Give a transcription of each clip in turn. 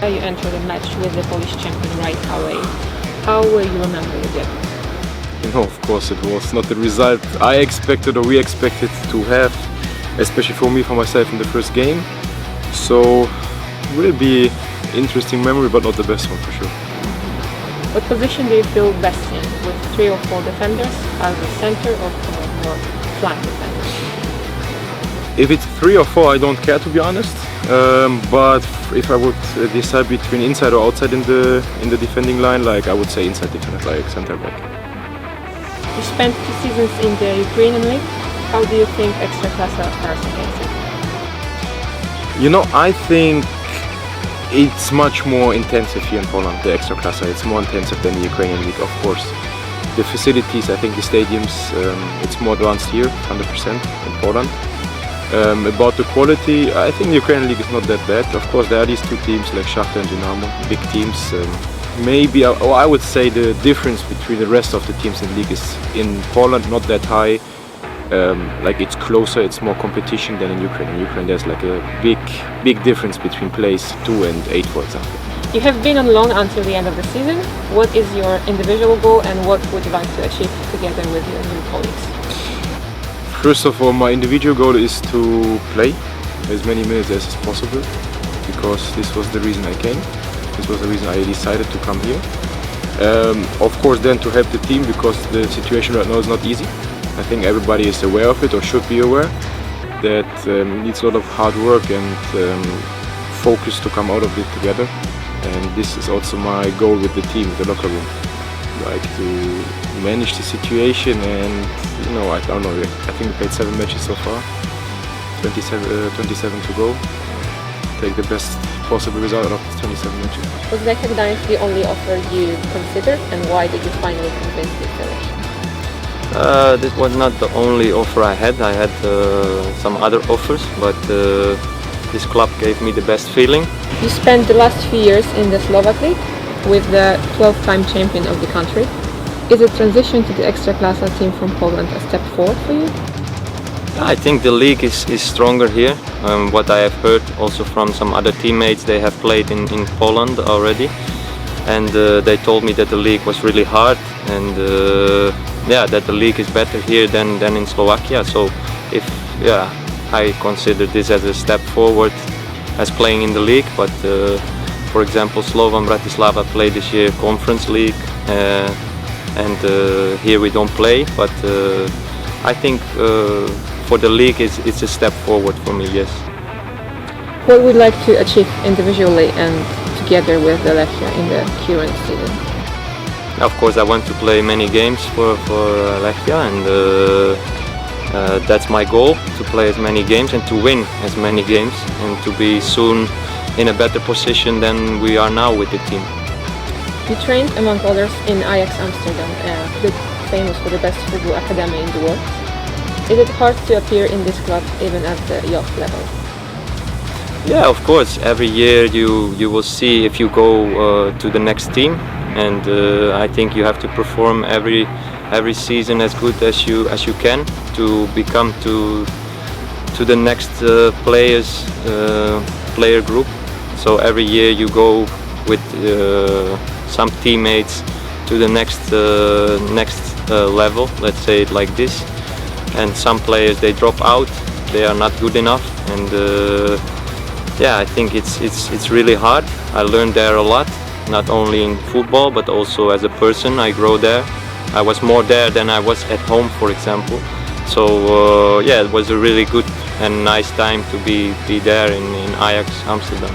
you entered a match with the Polish champion right away. How will you remember the game? You know, of course it was not the result I expected or we expected to have, especially for me, for myself in the first game. So, will be interesting memory, but not the best one for sure. What position do you feel best in, with 3 or 4 defenders, as a center or more flank defenders? If it's 3 or 4, I don't care, to be honest. But if I would decide between inside or outside in the defending line, like I would say inside defender, like center back. You spent 2 seasons in the Ukrainian league. How do you think Ekstraklasa fares against it? You know, I think it's much more intensive here in Poland, the Ekstraklasa. It's more intensive than the Ukrainian league, of course. The facilities, I think the stadiums, it's more advanced here, 100% in Poland. About the quality, I think the Ukrainian league is not that bad. Of course, there are these 2 teams like Shakhtar and Dynamo, big teams. Maybe, or I would say the difference between the rest of the teams in the league is in Poland not that high. Like it's closer, it's more competition than in Ukraine. In Ukraine there's like a big difference between place 2 and 8, for example. You have been on loan until the end of the season. What is your individual goal and what would you like to achieve together with your new colleagues? First of all, my individual goal is to play as many minutes as possible, because this was the reason I came. This was the reason I decided to come here. Of course then to help the team, because the situation right now is not easy. I think everybody is aware of it, or should be aware, that it needs a lot of hard work and focus to come out of it together. And this is also my goal with the team, the locker room. Like to manage the situation, and you know, I don't know, I think we played 7 matches so far, 27 to go. Take the best possible result out of these 27 matches. Was Lechia Gdańsk the only offer you considered, and why did you finally convince you to Lechia? This was not the only offer I had. I had some other offers, but this club gave me the best feeling. You spent the last few years in the Slovak League with the 12th-time champion of the country. Is a transition to the Ekstraklasa team from Poland a step forward for you? I think the league is stronger here. What I have heard also from some other teammates, they have played in Poland already, and they told me that the league was really hard, and that the league is better here than in Slovakia. So I consider this as a step forward as playing in the league. But for example, Slovan Bratislava played this year Conference League, and here we don't play. But I think for the league it's a step forward for me, yes. What would you like to achieve individually and together with the Lechia in the current season? Of course, I want to play many games for Lechia, and that's my goal, to play as many games and to win as many games, and to be soon in a better position than we are now with the team. You trained, among others, in Ajax Amsterdam, famous for the best football academy in the world. Is it hard to appear in this club even at the youth level? Yeah, of course. Every year you will see if you go to the next team, and I think you have to perform every season as good as you can to become to the next player group. So every year you go with some teammates to the next level. Let's say it like this. And some players, they drop out. They are not good enough, and I think it's really hard. I learned there a lot, not only in football but also as a person. I grow there. I was more there than I was at home, for example. So it was a really good and nice time to be there in Ajax Amsterdam.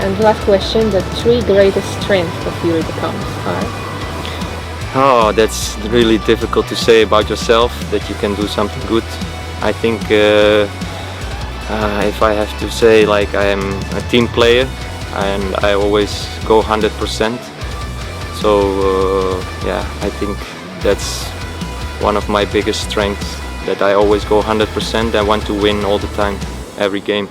And last question: the 3 greatest strengths of Joeri de Kamps are? Oh, that's really difficult to say about yourself, that you can do something good. I think if I have to say, like, I am a team player and I always go 100%. So I think that's one of my biggest strengths, that I always go 100% and want to win all the time, every game.